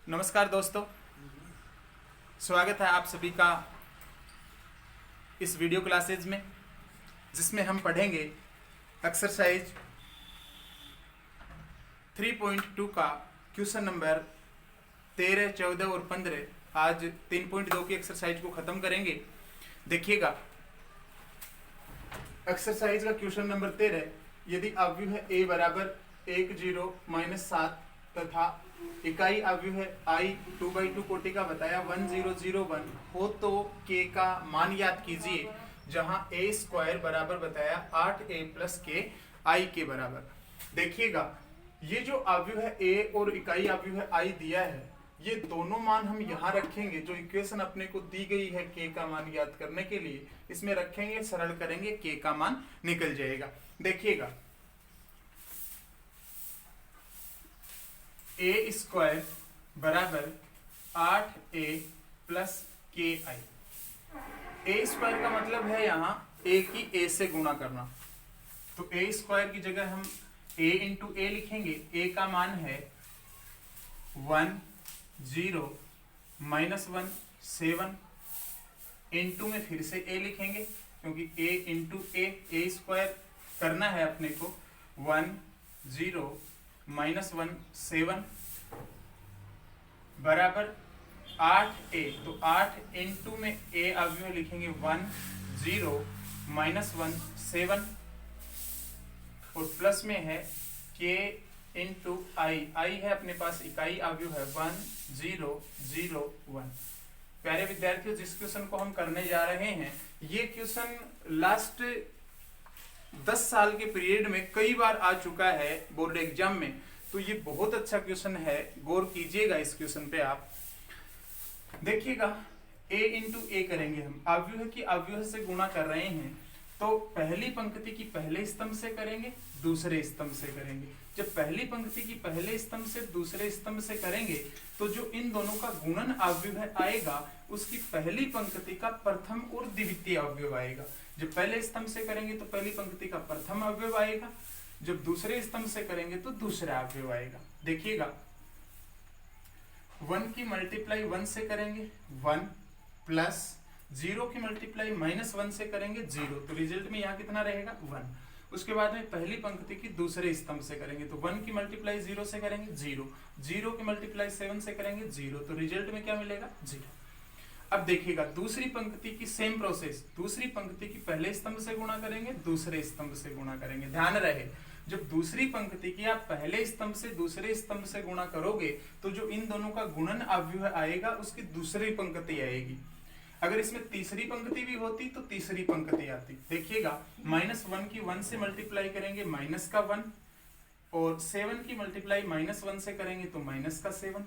नमस्कार दोस्तों, स्वागत है आप सभी का इस वीडियो क्लासेज में, जिसमें हम पढ़ेंगे एक्सरसाइज 3.2 का क्वेश्चन नंबर 13, 14 और 15। आज 3.2 की एक्सरसाइज को खत्म करेंगे। देखिएगा, एक्सरसाइज का क्वेश्चन नंबर 13, यदि अवयव है a बराबर 1, 0, -7 तथा इकाई अवयव है i 2/2 कोटि का बताया 1, 0, 0, 1 हो तो k का मान याद कीजिए, जहां a स्क्वायर बराबर बताया 8a + k i के बराबर। देखिएगा, ये जो अवयव है a और इकाई अवयव है i दिया है, ये दोनों मान हम यहाँ रखेंगे। जो इक्वेशन अपने को दी गई है k का मान याद करने के लिए, इसमें रखेंगे, सरल करेंगे, k का मान निकल जाएगा। देखिएगा, a स्क्वायर बराबर 8a + ki। a स्क्वायर का मतलब है यहाँ a की a से गुणा करना, तो a स्क्वायर की जगह हम a × a लिखेंगे। a का मान है 1, 0, -1, 7 × में फिर से a लिखेंगे, क्योंकि a × a स्क्वायर करना है अपने को। 1, 0, -1, 7 बराबर 8a, तो 8 × में a अवयव लिखेंगे 1, 0, -1, 7 और प्लस में है k × i है अपने पास इकाई अवयव है 1, 0, 0, 1। प्यारे विद्यार्थियों, जिस क्वेश्चन को हम करने जा रहे हैं, ये क्वेश्चन लास्ट 10 साल के पीरियड में कई बार आ चुका है बोर्ड एग्जाम में, तो ये बहुत अच्छा क्वेश्चन है। गौर कीजिएगा इस क्वेश्चन पे आप। देखिएगा, a × a करेंगे हम, अवयव की अवयव से गुणा कर रहे हैं, तो पहली पंक्ति की पहले स्तंभ से करेंगे, दूसरे स्तंभ से करेंगे। जब पहली पंक्ति की पहले स्तंभ से दूसरे स्तंभ से करेंगे, तो जो इन दोनों का गुणन अवयव आएगा, उसकी पहली पंक्ति का प्रथम और द्वितीय अवयव आएगा। जब पहले स्तंभ से करेंगे तो पहली पंक्ति का प्रथम अवयव आएगा, जब दूसरे स्तंभ से करेंगे तो दूसरा अवयव आएगा। देखिएगा, 1 की मल्टीप्लाई 1 से करेंगे 1, प्लस 0 की मल्टीप्लाई -1 से करेंगे 0, तो रिजल्ट में यहाँ कितना रहेगा 1। उसके बाद में पहली पंक्ति की दूसरे स्तंभ से करेंगे, तो 1 की मल्टीप्लाई 0 से करेंगे 0, 0 की मल्टीप्लाई 7 से करेंगे 0, तो रिजल्ट में क्या मिलेगा 0। अब देखिएगा, दूसरी पंक्ति की सेम प्रोसेस, दूसरी पंक्ति की पहले स्तंभ से गुणा करेंगे, दूसरे स्तंभ से गुणा करेंगे। ध्यान रहे, जब दूसरी पंक्ति की आप पहले स्तंभ से दूसरे स्तंभ से गुणा करोगे, तो जो इन दोनों का गुणन अवयव आएगा, उसकी दूसरी पंक्ति आएगी। अगर इसमें तीसरी पंक्ति भी होती तो तीसरी पंक्ति आती। देखिएगा, -1 की 1 से मल्टीप्लाई करेंगे माइनस का 1, और 7 की मल्टीप्लाई -1 से करेंगे तो -7।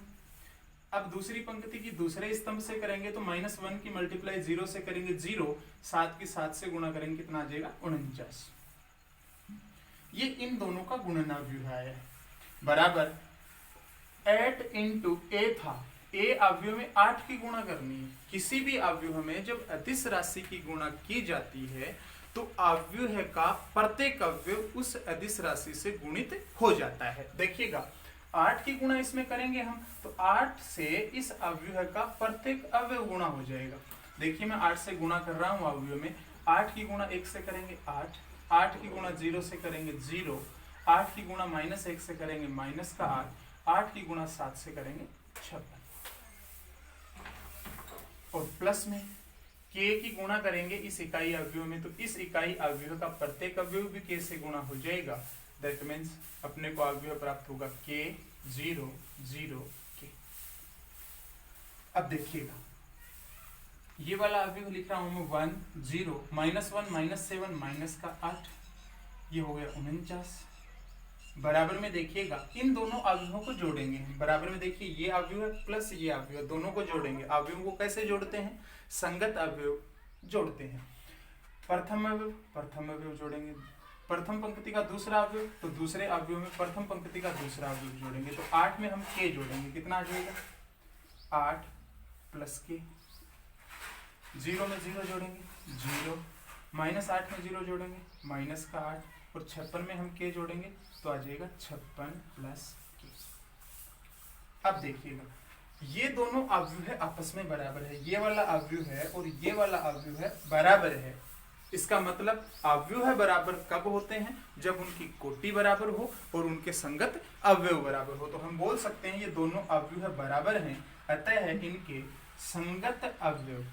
अब दूसरी पंक्ति की दूसरे स्तंभ से करेंगे तो -1 की मल्टीप्लाई 0 से करेंगे 0, 7 की 7 से गुणा करेंगे, कितना आ जाएगा 49। ये इन दोनों का गुणन अवयव है, बराबर 8 × a था। a अवयव में 8 की गुणा करनी है। किसी भी अवयव में जब अदिश राशि की गुणा की जाती है, तो अवयव का प्रत्येक अवयव उस अदिश राशि से गुणित हो जाता है। देखिएगा, 8 की गुणा इसमें करेंगे हम, तो 8 से इस अवयव का प्रत्येक अवयव गुणा हो जाएगा। देखिए, मैं 8 से गुणा कर रहा हूं अवयव में। 8 की गुणा 1 से करेंगे 8, 8 की गुणा 0 से करेंगे 0, 8 की गुणा -1 से करेंगे -8, 8 की गुणा 7 से करेंगे 56, और प्लस में k की गुणा करेंगे इस इकाई अवयव में, तो इस इकाई अवयव का प्रत्येक अवयव भी k से गुणा हो जाएगा। दैट मीन्स अपने को अवयव प्राप्त होगा k, 0, 0, k। अब देखिएगा, ये वाला अवयव लिख रहा हूं मैं 1, 0, -1, -7 -8, ये हो गया 49। बराबर में देखिएगा, इन दोनों अवयवों को जोड़ेंगे। बराबर में देखिए, ये अवयव प्लस ये अवयव, दोनों को जोड़ेंगे। अवयवों को कैसे जोड़ते हैं? संगत अवयव जोड़ते हैं। प्रथम अवयव जोड़ेंगे, प्रथम पंक्ति का दूसरा अवयव, तो दूसरे अवयव में प्रथम पंक्ति का दूसरा अवयव जोड़ेंगे। तो 8 में हम k जोड़ेंगे, कितना आ जाएगा 8 + k। 0 में 0 जोड़ेंगे 0, -8 में 0 जोड़ेंगे -8, और 56 में हम k जोड़ेंगे तो आ जाएगा 56 + k। अब देखिएगा, ये दोनों अवयव है आपस में बराबर है, ये वाला अवयव है और ये वाला अवयव है बराबर है। इसका मतलब अवयव है बराबर कब होते हैं, जब उनकी कोटि बराबर हो और उनके संगत अवयव बराबर हो। तो हम बोल सकते हैं ये दोनों अवयव है बराबर हैं, अतः है इनके संगत अवयव,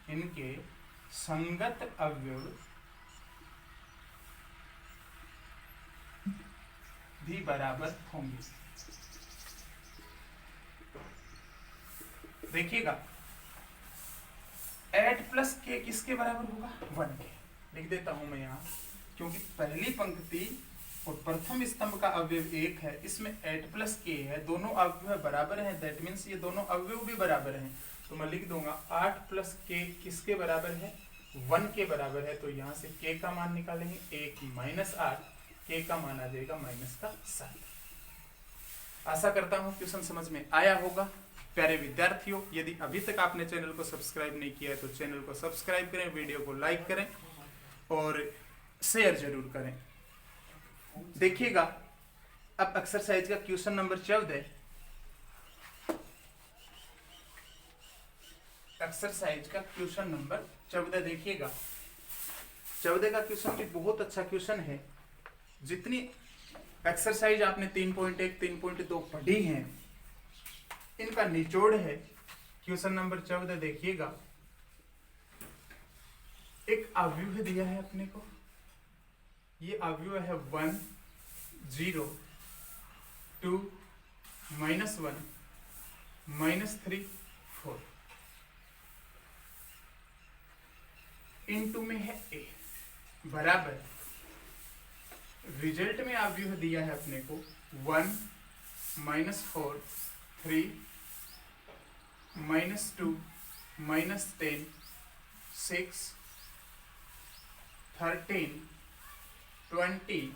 इनके संगत अवयव भी बराबर होंगे। देखिएगा 8 प्लस के किसके बराबर होगा, 1 के। लिख देता हूं मैं यहाँ, क्योंकि पहली पंक्ति और प्रथम स्तंभ का अवयव 1 है, इसमें 8 प्लस के है, दोनों अवयव बराबर हैं, दैट मीन्स ये दोनों अवयव भी बराबर हैं। तो मैं लिख दूंगा 8 प्लस के किसके बराबर है, 1 के बराबर है। तो यहाँ से के का मान निकालेंगे, 1 माइनस 8, के का मान आ जाएगा -7। आशा करता हूँ क्वेश्चन समझ में आया होगा। प्यारे विद्यार्थियों, यदि अभी तक आपने चैनल को सब्सक्राइब नहीं किया है तो चैनल को सब्सक्राइब करें, वीडियो को लाइक करें और शेयर जरूर करें। देखिएगा अब एक्सरसाइज का क्वेश्चन नंबर 14, एक्सरसाइज का क्वेश्चन नंबर 14 देखिएगा। 14 का क्वेश्चन भी बहुत अच्छा क्वेश्चन है। जितनी एक्सरसाइज आपने 3.1 3.2 पढ़ी हैं, इनका निचोड़ है क्वेश्चन नंबर 14। देखिएगा एक अवयव दिया है अपने को, ये अवयव है 1 0 2 -1 -3 4, इनटू में है a बराबर, रिजल्ट में अवयव दिया है अपने को 1 -4 3 -2 -10 6 13 20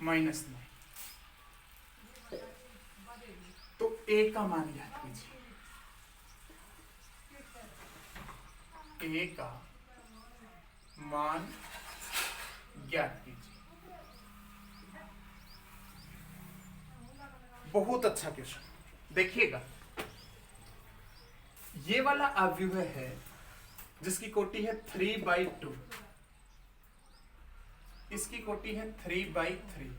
-9। तो a का मान याद कीजिए, a का मान ज्ञात कीजिए। बहुत अच्छा क्वेश्चन। देखिएगा ये वाला अवयव है जिसकी कोटि है 3/2, इसकी कोटि है 3/3,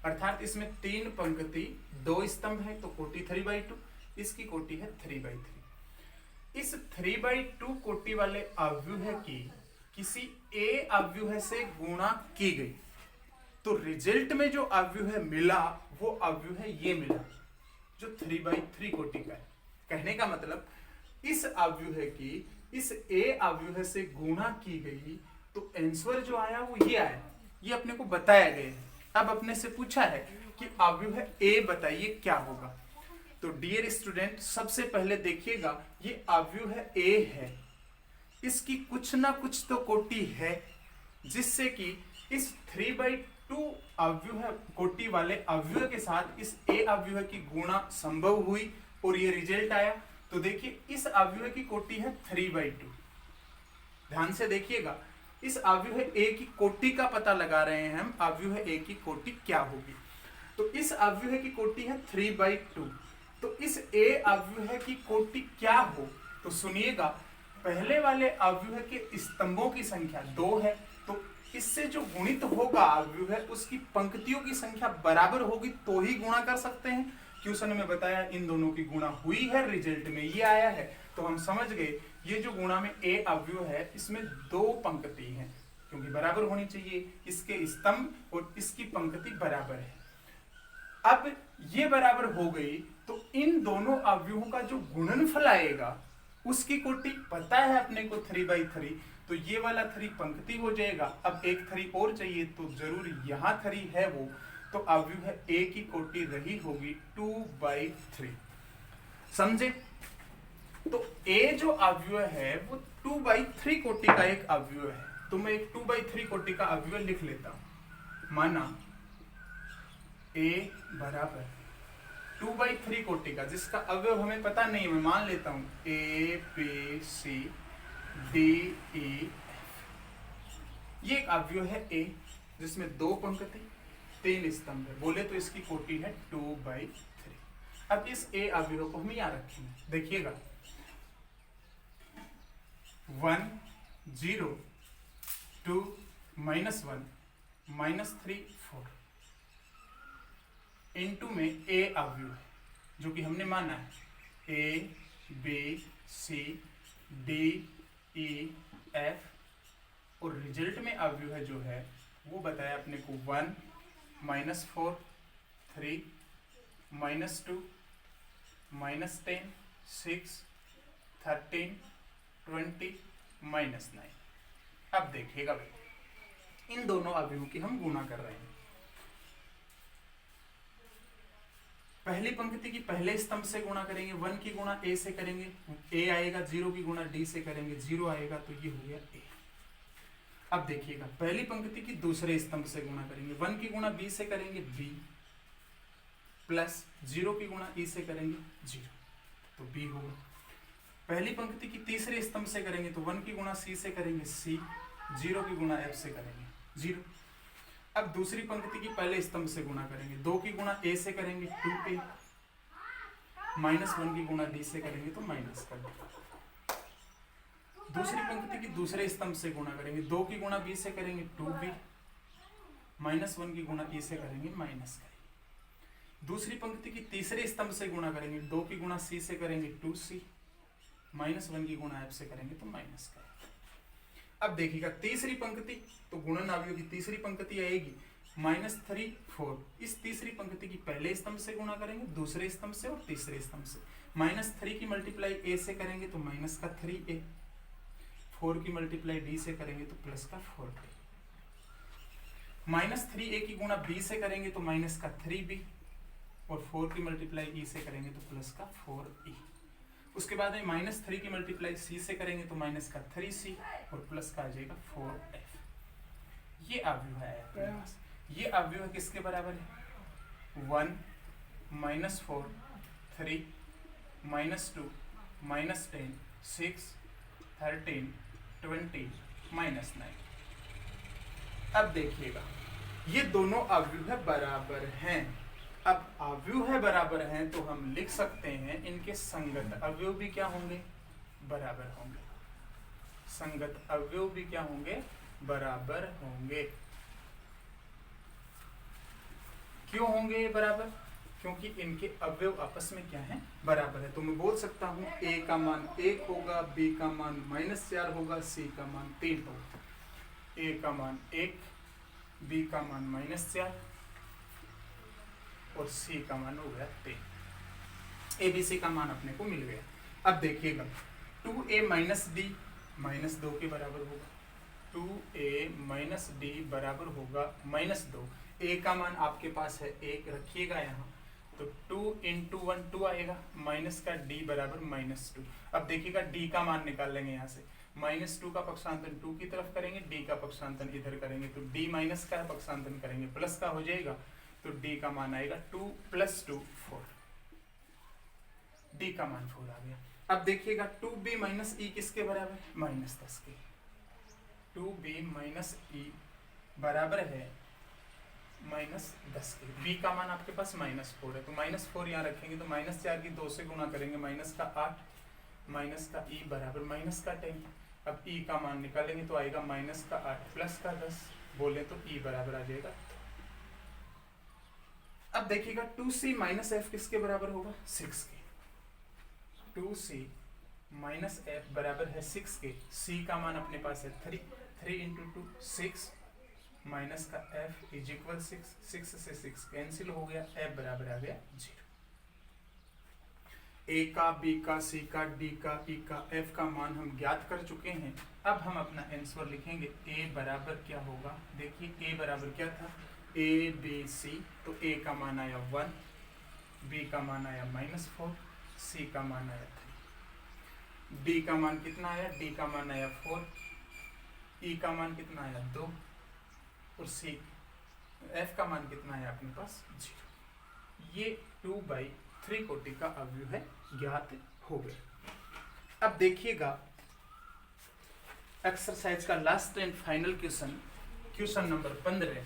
अर्थात इसमें 3 पंक्ति 2 स्तंभ है तो कोटि 3/2, इसकी कोटि है 3/3। इस 3/2 कोटि वाले अवयव है की किसी a अवयव से गुणा की गई, तो रिजल्ट में जो अवयव है मिला वो अवयव है ये मिला जो 3/3 कोटि का है। कहने का मतलब इस अवयव है कि इस a अवयव से गुणा की गई तो आंसर जो आया वो ये आया, ये अपने को बताया गया है। अब अपने से पूछा है कि अवयव है a, बताइए क्या होगा। तो डियर स्टूडेंट सबसे पहले देखिएगा ये अवयव है a है, इसकी कुछ ना कुछ तो कोटि है जिससे कि इस 3/2 अवयव है कोटि वाले अवयव के साथ इस a अवयव की गुणा संभव हुई और ये रिजल्ट आया। तो देखिए इस अवयव की कोटि है 3/2। ध्यान से देखिएगा, इस अवयव a की कोटि का पता लगा रहे हैं हम, अवयव a की कोटि क्या होगी। तो इस अवयव की कोटि है 3/2, तो इस a अवयव की कोटि क्या हो, तो सुनिएगा पहले वाले अवयव के स्तंभों की संख्या 2 है, तो इससे जो गुणित होगा अवयव है उसकी पंक्तियों की संख्या बराबर होगी तो ही गुणा कर सकते हैं। क्वेश्चन में बताया इन दोनों की गुणा हुई है, रिजल्ट में ये आया है, तो हम समझ गए ये जो गुणा में a अवयव है इसमें 2 पंक्ति हैं, क्योंकि बराबर होनी चाहिए, इसके स्तंभ और इसकी पंक्ति बराबर है। अब ये बराबर हो गई तो इन दोनों अवयवों का जो गुणनफल आएगा उसकी कोटि पता है अपने को 3/3, तो ये वाला 3 पंक्ति हो जाएगा। अब एक 3 और चाहिए तो जरूर यहाँ 3 है वो, तो अवयव है a की कोटि रही होगी 2/3। समझे? तो a जो अवयव है वो 2/3 कोटि का एक अवयव है, तो मैं एक 2/3 कोटि का अवयव लिख लेता हूं। माना a बराबर 2/3 कोटि का जिसका अवयव हमें पता नहीं, मैं मान लेता हूं a b c d e f, ये एक अवयव है a जिसमें 2 पंक्ति 3 स्तंभ है, बोले तो इसकी कोटि है 2/3। अब इस ए अवयव को हम यहाँ रखेंगे, देखिएगा 1 0 2 -1 -3 4 इनटू में ए अवयव है जो कि हमने माना है A B C D E F और रिजल्ट में अवयव है जो है वो बताया अपने को 1 -4 3 -2 -10 6 13 20 -9। अब देखिएगा भाई इन दोनों अवयवों की हम गुणा कर रहे हैं। पहली पंक्ति की पहले स्तंभ से गुणा करेंगे, 1 की गुणा ए से करेंगे, ए आएगा, 0 की गुणा डी से करेंगे, 0 आएगा तो ये हो गया ए। अब देखिएगा पहली पंक्ति की दूसरे स्तंभ से गुणा करेंगे, 1 की गुणा बी से करेंगे बी प्लस 0 की गुणा ई से करेंगे 0 तो बी होगा। पहली पंक्ति की तीसरे स्तंभ से करेंगे तो 1 की गुणा सी से करेंगे सी, 0 की गुणा एफ से करेंगे 0। अब दूसरी पंक्ति की पहले स्तंभ से गुणा करेंगे, 2 की गुणा ए से करेंगे 2a, -1 की गुणा डी से करेंगे तो माइनस कर देंगे। दूसरी पंक्ति की दूसरे स्तंभ से गुणा करेंगे, 2 की गुणा बी से करेंगे 2b, -1 की गुणा ई से करेंगे माइनस करेंगे। दूसरी पंक्ति की तीसरे स्तंभ से गुणा करेंगे, 2 की गुणा सी से करेंगे 2c, -1 की गुणा एफ से करेंगे तो माइनस करेंगे। अब देखिएगा तीसरी पंक्ति तो गुणन अवयव की तीसरी पंक्ति आएगी -3 4। इस तीसरी पंक्ति की पहले स्तंभ से गुणा करेंगे, दूसरे स्तंभ से और तीसरे स्तंभ से। -3 की मल्टीप्लाई ए से करेंगे तो माइनस का 3a, 4 की मल्टीप्लाई डी से करेंगे तो प्लस का 4a, -3a की गुणा बी से करेंगे तो माइनस का 3b और 4 की मल्टीप्लाई ई से करेंगे तो प्लस का 4e। उसके बाद में -3 की मल्टीप्लाई सी से करेंगे तो माइनस का 3c और प्लस का आ जाएगा 4f। ये अवयव है अपने पास। ये अवयव किसके बराबर है 1 -4 3 -2 -10 6 13 20 -9। अब देखिएगा ये दोनों अवयव है बराबर हैं। अब अवयव है बराबर हैं तो हम लिख सकते हैं इनके संगत अवयव भी क्या होंगे बराबर होंगे। संगत अवयव भी क्या होंगे बराबर होंगे। क्यों होंगे बराबर? क्योंकि इनके अवयव आपस में क्या है बराबर है। तो मैं बोल सकता हूं a का मान 1 होगा, b का मान -4 होगा, c का मान 3 होगा। a का मान 1, b का मान -4 और c का मान हो गया 3। a b c का मान अपने को मिल गया। अब देखिएगा 2a - d -2 के बराबर होगा। 2a - d बराबर होगा -2। a का मान आपके पास है 1, रखिएगा यहाँ। तो 2 × 1 2 आएगा, माइनस का d बराबर -2। अब देखिएगा d का मान निकाल लेंगे यहाँ से। -2 का पक्षांतन 2 की तरफ करेंगे, d का पक्षांतन इधर करेंगे तो d माइनस का पक्षांतन करेंगे प्लस का हो जाएगा। तो d का मान आएगा 2 + 2 4। d का मान 4 आ गया। अब देखिएगा 2b - e किसके बराबर है -10 के। 2b - e बराबर है -10 के। b का मान आपके पास -4 है तो -4 यहाँ रखेंगे तो -4 की 2 से गुणा करेंगे -8 माइनस का e बराबर -10। अब e का मान निकालेंगे तो आएगा -8 प्लस का 10, बोले तो e बराबर आ जाएगा। अब देखिएगा 2c - f किसके बराबर होगा 6 के। 2c - f बराबर है 6 के। c का मान अपने पास है 3 × 2 6 माइनस का f इज इक्वल 6 से 6 कैंसिल हो गया, f बराबर आ गया 0। a का, b का, c का, d का, e का, f का मान हम ज्ञात कर चुके हैं। अब हम अपना आंसर लिखेंगे। a बराबर क्या होगा, देखिए a बराबर क्या था a b c। तो a का मान आया 1, b का मान आया -4, c का मान आया 3, d का मान कितना आया, d का मान आया 4, e का मान कितना आया 2 और c f का मान कितना है अपने पास 0। ये 2/3 कोटि का अवयव है, ज्ञात हो गया। अब देखिएगा एक्सरसाइज का last and final question number 15।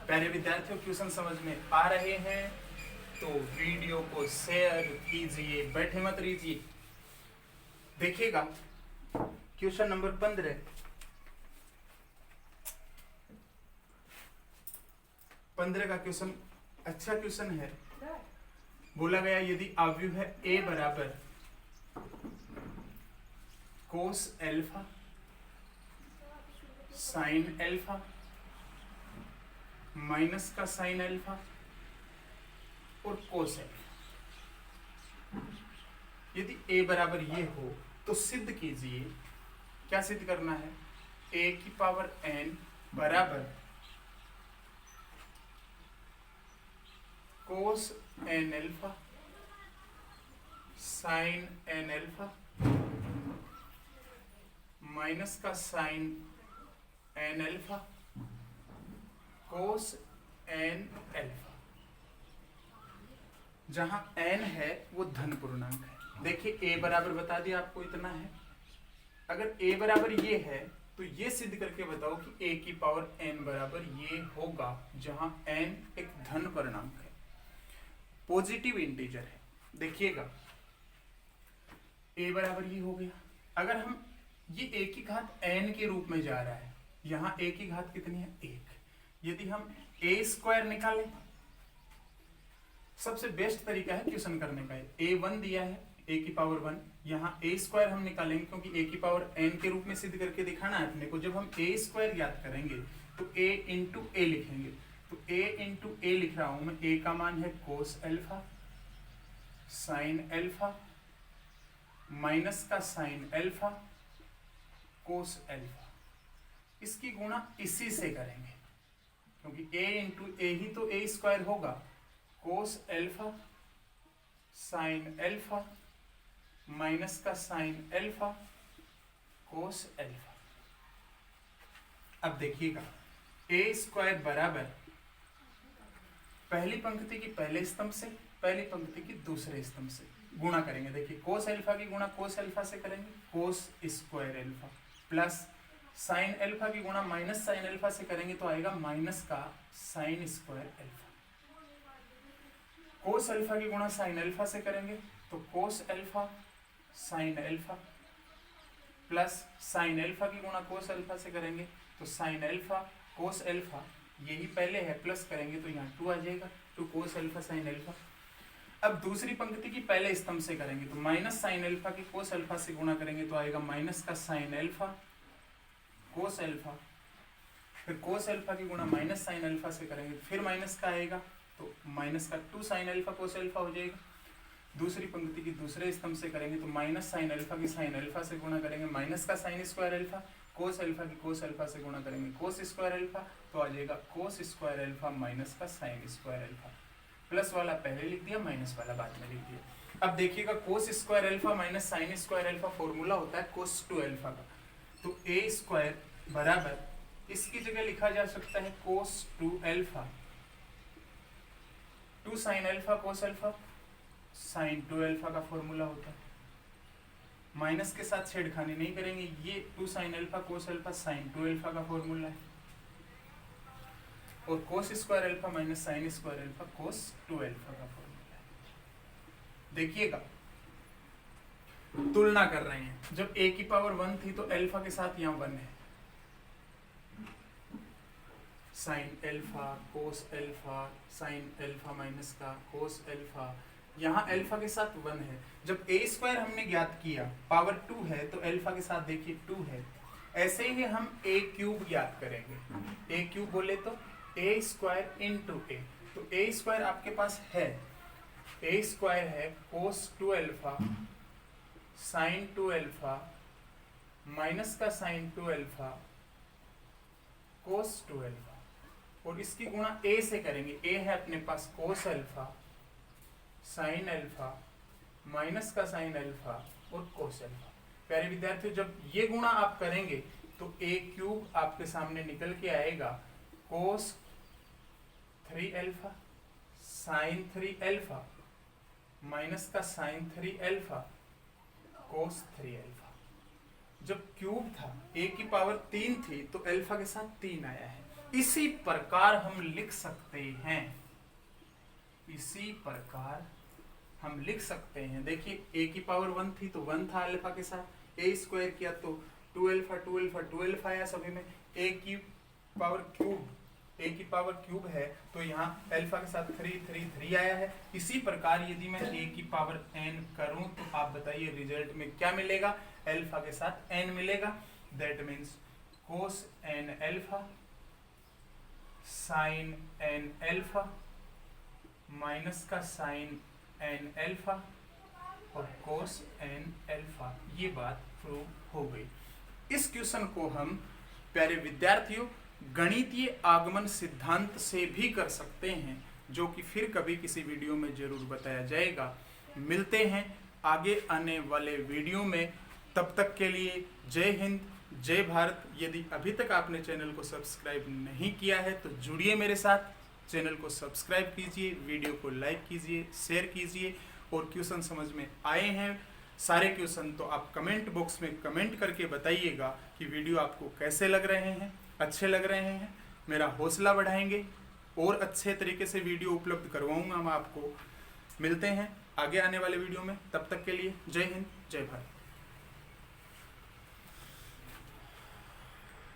प्यारे विद्यार्थियों क्वेश्चन समझ में आ रहे हैं तो वीडियो को शेयर कीजिए, बैठे मत रहिए। देखिएगा क्वेश्चन नंबर 15 का क्वेश्चन अच्छा क्वेश्चन है। बोला गया यदि आव्यूह है a बराबर कोस एल्फा साइन एल्फा माइनस का साइन एल्फा और कोस एल्फा, यदि a बराबर ये हो तो सिद्ध कीजिए। क्या सिद्ध करना है? a की पावर n बराबर cos n alpha sine n alpha minus का sine n alpha cos n alpha. जहां n है वो धन पूर्णांक है। देखिए a बराबर बता दिया आपको इतना है। अगर a बराबर ये है तो ये सिद्ध करके बताओ कि a की पावर n बराबर ये होगा, जहां n एक धन पूर्णांक है, पॉजिटिव इंटीजर है। देखिएगा a बराबर ये हो गया। अगर हम ये a की घात n के रूप में जा रहा है, यहाँ a की घात कितनी है? 1। यदि हम a स्क्वायर निकालें, सबसे बेस्ट तरीका है क्वेश्चन करने का। a1 दिया है, a की पावर 1, यहाँ a स्क्वायर हम निकालेंगे क्योंकि a की पावर n के रूप में सिद्ध करके दिखाना है अपने को। जब हम a स्क्वायर ज्ञात करेंगे तो a इंटू ए लिखेंगे। तो a इंटू ए लिख रहा हूं मैं। a का मान है कोस एल्फा साइन एल्फा माइनस का साइन एल्फा कोस एल्फा। इसकी गुणा इसी से करेंगे क्योंकि a इंटू ए ही तो a स्क्वायर होगा। कोस एल्फा साइन एल्फा माइनस का साइन एल्फा कोस एल्फा। अब देखिएगा a स्क्वायर बराबर पहली पंक्ति की पहले स्तंभ से पहली पंक्ति की दूसरे स्तंभ से गुणा करेंगे। देखिए कोस एल्फा की गुणा कोस एल्फा से करेंगे, कोस square alpha, plus sine alpha की गुणा माइनस साइन एल्फा से करेंगे तो आएगा माइनस का sign square alpha. Cos alpha की गुणा साइन एल्फा से करेंगे तो कोस alpha sine alpha, plus sine alpha की गुणा कोस एल्फा से करेंगे तो साइन एल्फा कोस एल्फा, यही पहले है, प्लस करेंगे तो यहाँ 2 आ जाएगा, 2 कोस एल्फा साइन एल्फा। अब दूसरी पंक्ति की पहले स्तंभ से करेंगे तो माइनस साइन एल्फा की कोस एल्फा से गुणा करेंगे तो आएगा माइनस का साइन एल्फा कोस एल्फा, फिर कोस एल्फा की गुणा माइनस साइन एल्फा से करेंगे फिर माइनस का आएगा तो माइनस का 2 साइन एल्फा कोस एल्फा हो जाएगा। दूसरी पंक्ति की दूसरे स्तंभ से करेंगे तो माइनस साइन एल्फा की साइन एल्फा से गुणा करेंगे माइनस का sign square alpha, cos alpha की कोस एल्फा से गुणा करेंगे कोस स्क्वायर एल्फा तो आ जाएगा कोस स्क्वायर एल्फा माइनस का साइन स्क्वायर एल्फा। प्लस वाला पहले लिख दिया, माइनस वाला बाद में लिख दिया। अब देखिएगा कोस square alpha minus sine square alpha formula होता है कोस 2 एल्फा का। तो a स्क्वायर बराबर इसकी जगह लिखा जा सकता है cos 2 alpha, 2 sine alpha cos alpha, sine 2 alpha का फॉर्मूला होता है। माइनस के साथ छेड़खानी नहीं करेंगे, ये 2 sine alpha cos alpha sine 2 alpha का फॉर्मूला है, और cos square alpha minus sine square alpha cos 2 alpha का फॉर्मूला है। देखिएगा तुलना कर रहे हैं, जब a की पावर 1 थी तो एल्फा के साथ यहाँ 1 है, sign alpha cos alpha sine alpha minus का कोस एल्फा, यहाँ एल्फा के साथ 1 है। जब a स्क्वायर हमने ज्ञात किया पावर 2 है तो एल्फा के साथ देखिए 2 है। ऐसे ही हम a क्यूब ज्ञात करेंगे। a क्यूब बोले तो a स्क्वायर इंटू ए, तो a स्क्वायर आपके पास है, a स्क्वायर है cos 2 alpha sine 2 alpha minus का साइन 2 एल्फा कोस 2 एल्फा, और इसकी गुणा a से करेंगे। a है अपने पास cos alpha sine alpha minus का साइन एल्फा और कोस एल्फा। प्यारे विद्यार्थियों, जब ये गुणा आप करेंगे तो a क्यूब आपके सामने निकल के आएगा कोस 3 एल्फा साइन 3 एल्फा माइनस का साइन 3 एल्फा कोस 3 एल्फा। जब क्यूब था a की पावर 3 थी तो एल्फा के साथ 3 आया है। इसी प्रकार हम लिख सकते हैं इसी प्रकार हम लिख सकते हैं, देखिए a की पावर 1 थी तो 1 था अल्फा के साथ, a स्क्वायर किया तो 2 अल्फा 2 अल्फा 2 अल्फा आया सभी में, a की पावर क्यूब है तो यहाँ अल्फा के साथ 3 3 3 आया है। इसी प्रकार यदि मैं a की पावर n करूं तो आप बताइए रिजल्ट में क्या मिलेगा, अल्फा के साथ n मिलेगा, that means cos n alpha sign n alpha minus का साइन n अल्फा और कोस n अल्फा, ये बात प्रूव हो गई। इस क्वेश्चन को हम प्यारे विद्यार्थियों गणितीय आगमन सिद्धांत से भी कर सकते हैं, जो कि फिर कभी किसी वीडियो में जरूर बताया जाएगा। मिलते हैं आगे आने वाले वीडियो में, तब तक के लिए जय हिंद जय भारत। यदि अभी तक आपने चैनल को सब्सक्राइब नहीं किया है तो जुड़िए मेरे साथ, चैनल को सब्सक्राइब कीजिए, वीडियो को लाइक कीजिए, शेयर कीजिए, और क्वेश्चन समझ में आए हैं सारे क्वेश्चन तो आप कमेंट बॉक्स में कमेंट करके बताइएगा कि वीडियो आपको कैसे लग रहे हैं, अच्छे लग रहे हैं, मेरा हौसला बढ़ाएंगे और अच्छे तरीके से वीडियो उपलब्ध करवाऊंगा मैं आपको। मिलते हैं आगे आने वाले वीडियो में, तब तक के लिए जय हिंद जय भारत।